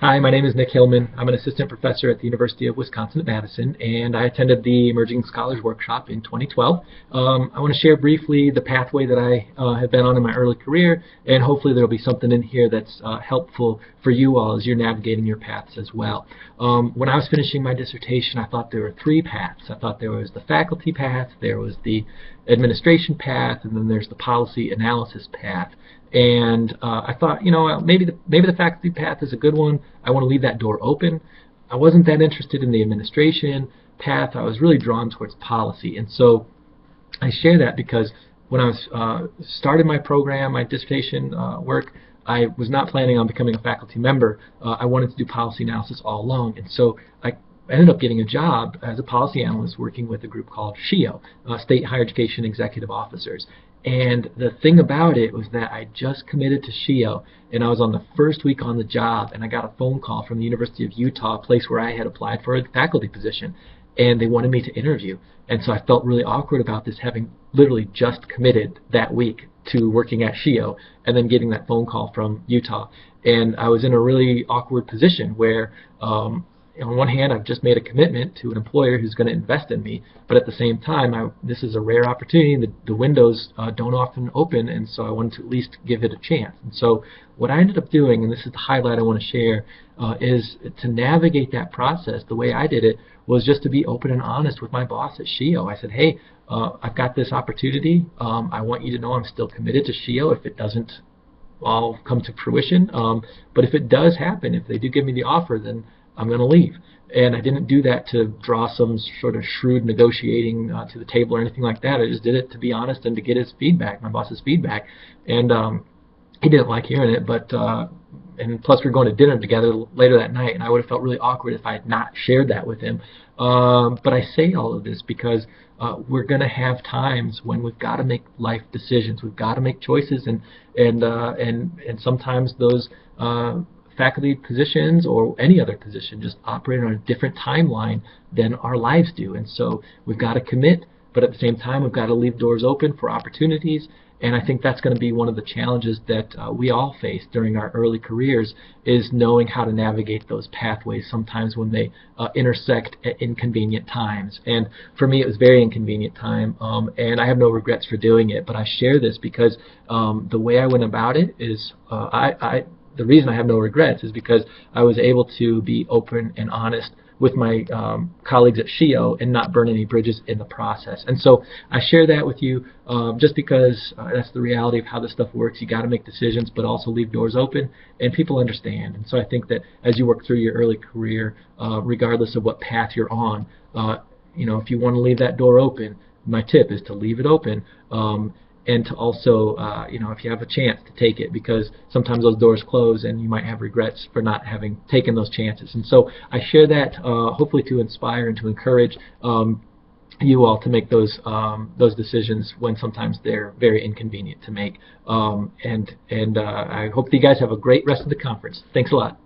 Hi, my name is Nick Hillman. I'm an assistant professor at the University of Wisconsin at Madison, and I attended the Emerging Scholars Workshop in 2012. I want to share briefly the pathway that I have been on in my early career, and hopefully there will be something in here that's helpful for you all as you're navigating your paths as well. When I was finishing my dissertation, I thought there were three paths. I thought there was the faculty path, there was the administration path, and then there's the policy analysis path. And I thought, maybe the faculty path is a good one. I want to leave that door open. I wasn't that interested in the administration path. I was really drawn towards policy. And so I share that because when I was started my program, my dissertation work, I was not planning on becoming a faculty member. I wanted to do policy analysis all along. And so I ended up getting a job as a policy analyst working with a group called SHEO, State Higher Education Executive Officers. And the thing about it was that I just committed to SHEO, and I was on the first week on the job, and I got a phone call from the University of Utah, a place where I had applied for a faculty position, and they wanted me to interview. And so I felt really awkward about this, having literally just committed that week to working at SHEO, and then getting that phone call from Utah. And I was in a really awkward position where on one hand, I've just made a commitment to an employer who's going to invest in me, but at the same time, this is a rare opportunity. The windows don't often open, and so I wanted to at least give it a chance. And so what I ended up doing, and this is the highlight I want to share, is to navigate that process. The way I did it was just to be open and honest with my boss at SHEO. I said, hey, I've got this opportunity. I want you to know I'm still committed to SHEO if it doesn't all come to fruition. But if it does happen, if they do give me the offer, then I'm going to leave. And I didn't do that to draw some sort of shrewd negotiating to the table or anything like that. I just did it to be honest and to get his feedback, my boss's feedback. And he didn't like hearing it, but and plus we were going to dinner together later that night, and I would have felt really awkward if I had not shared that with him. But I say all of this because we're going to have times when we've got to make life decisions. We've got to make choices, and sometimes those faculty positions or any other position just operate on a different timeline than our lives do. And so we've got to commit, but at the same time we've got to leave doors open for opportunities. And I think that's going to be one of the challenges that we all face during our early careers, is knowing how to navigate those pathways sometimes when they intersect at inconvenient times. And for me, it was very inconvenient time, and I have no regrets for doing it. But I share this because the way I went about it is the reason I have no regrets is because I was able to be open and honest with my colleagues at SHEO and not burn any bridges in the process. And so I share that with you just because that's the reality of how this stuff works. You got to make decisions, but also leave doors open, and people understand. And so I think that as you work through your early career, regardless of what path you're on, if you want to leave that door open, my tip is to leave it open. And to also, if you have a chance, to take it, because sometimes those doors close and you might have regrets for not having taken those chances. And so I share that hopefully to inspire and to encourage you all to make those decisions when sometimes they're very inconvenient to make. And I hope that you guys have a great rest of the conference. Thanks a lot.